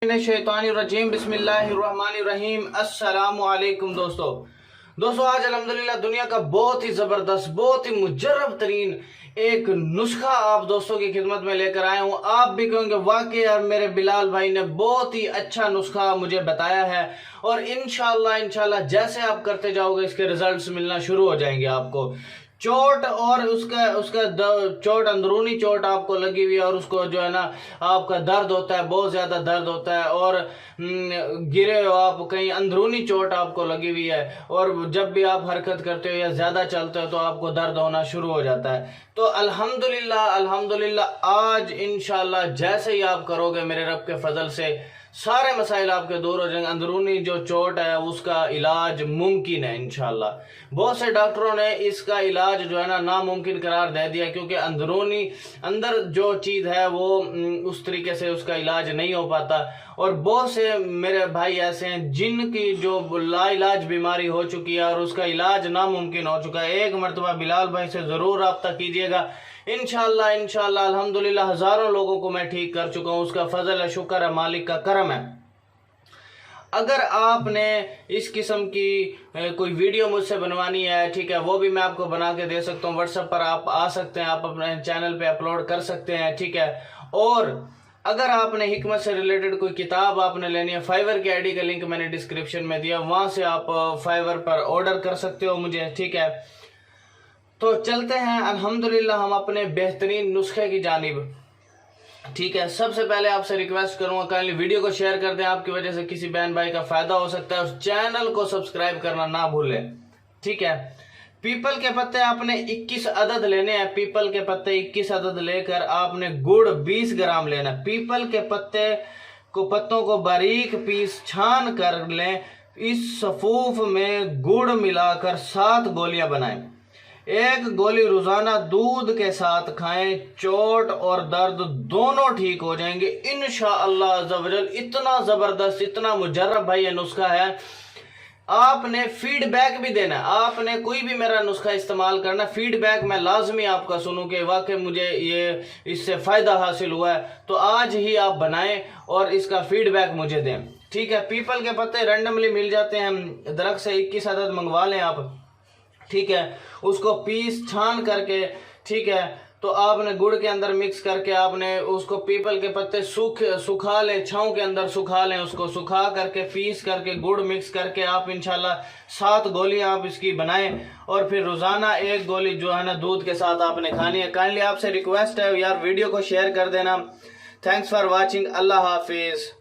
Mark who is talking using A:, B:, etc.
A: शैतानिर्रजीम बिस्मिल्लाहिर्रहमानिर्रहीम। अस्सलामु अलैकुम दोस्तों आज अल्हम्दुलिल्लाह दुनिया का बहुत ही ज़बरदस्त, बहुत ही मुजर्रब तरीन एक नुस्खा आप दोस्तों की खिदमत में लेकर आया हूँ। आप भी कहोगे वाकई यार मेरे बिलाल भाई ने बहुत ही अच्छा नुस्खा मुझे बताया है, और इंशाल्लाह जैसे आप करते जाओगे इसके रिजल्ट्स मिलना शुरू हो जाएंगे। आपको चोट और उसका चोट, अंदरूनी चोट आपको लगी हुई है, और उसको जो है ना आपका दर्द होता है, बहुत ज़्यादा दर्द होता है, और गिरे हो आप कहीं, अंदरूनी चोट आपको लगी हुई है, और जब भी आप हरकत करते हो या ज़्यादा चलते हो तो आपको दर्द होना शुरू हो जाता है। तो अल्हम्दुलिल्लाह आज इंशाल्लाह जैसे ही आप करोगे मेरे रब के फजल से सारे मसाइल आपके दूर हो जाएंगे। अंदरूनी जो चोट है उसका इलाज मुमकिन है इंशाल्लाह। बहुत से डॉक्टरों ने इसका इलाज जो है ना नामुमकिन करार दे दिया, क्योंकि अंदर जो चीज़ है वो उस तरीके से उसका इलाज नहीं हो पाता। और बहुत से मेरे भाई ऐसे हैं जिनकी जो लाइलाज बीमारी हो चुकी है और उसका इलाज नामुमकिन हो चुका है। एक मरतबा बिलाल भाई से ज़रूर रब्ता कीजिएगा। इंशाल्लाह अल्हम्दुलिल्लाह हज़ारों लोगों को मैं ठीक कर चुका हूँ। उसका फजल है, शुक्र है, मालिक का करम है। अगर आपने इस किस्म की कोई वीडियो मुझसे बनवानी है, ठीक है, वो भी मैं आपको बना के दे सकता हूँ। व्हाट्सएप पर आप आ सकते हैं, आप अपने चैनल पे अपलोड कर सकते हैं, ठीक है। और अगर आपने हिकमत से रिलेटेड कोई किताब आपने लेनी है, फाइवर की आईडी का लिंक मैंने डिस्क्रिप्शन में दिया, वहाँ से आप फाइवर पर ऑर्डर कर सकते हो मुझे, ठीक है। तो चलते हैं अल्हम्दुलिल्लाह हम अपने बेहतरीन नुस्खे की जानिब, ठीक है। सबसे पहले आपसे रिक्वेस्ट करूंगा काइंडली वीडियो को शेयर कर दें, आपकी वजह से किसी बहन भाई का फायदा हो सकता है। उस चैनल को सब्सक्राइब करना ना भूलें, ठीक है। पीपल के पत्ते आपने 21 अदद लेने हैं। पीपल के पत्ते 21 अदद लेकर आपने गुड़ 20 ग्राम लेना है। पीपल के पत्तों को बारीक पीस छान कर लें। इस सफूफ में गुड़ मिलाकर 7 गोलियां बनाएं। 1 गोली रोजाना दूध के साथ खाएं। चोट और दर्द दोनों ठीक हो जाएंगे इंशाअल्लाह अज़्ज़वजल। इतना जबरदस्त, इतना मुजर्रब भाई ये नुस्खा है। आपने फीडबैक भी देना है। आपने कोई भी मेरा नुस्खा इस्तेमाल करना, फीडबैक मैं लाजमी आपका सुनूं कि वाकई मुझे ये इससे फायदा हासिल हुआ है। तो आज ही आप बनाएं और इसका फीडबैक मुझे दें, ठीक है। पीपल के पत्ते रैंडमली मिल जाते हैं दरख्त से, 21 अदद मंगवा लें आप, ठीक है। उसको पीस छान करके, ठीक है, तो आपने गुड़ के अंदर मिक्स करके आपने उसको पीपल के पत्ते सुखा लें, छाँव के अंदर सुखा लें। उसको सुखा करके पीस करके गुड़ मिक्स करके आप इंशाल्लाह 7 गोलियां आप इसकी बनाएं, और फिर रोजाना 1 गोली जो है ना दूध के साथ आपने खानी है। काइंडली आपसे रिक्वेस्ट है यार वीडियो को शेयर कर देना। Thanks for watching. Allah Hafiz.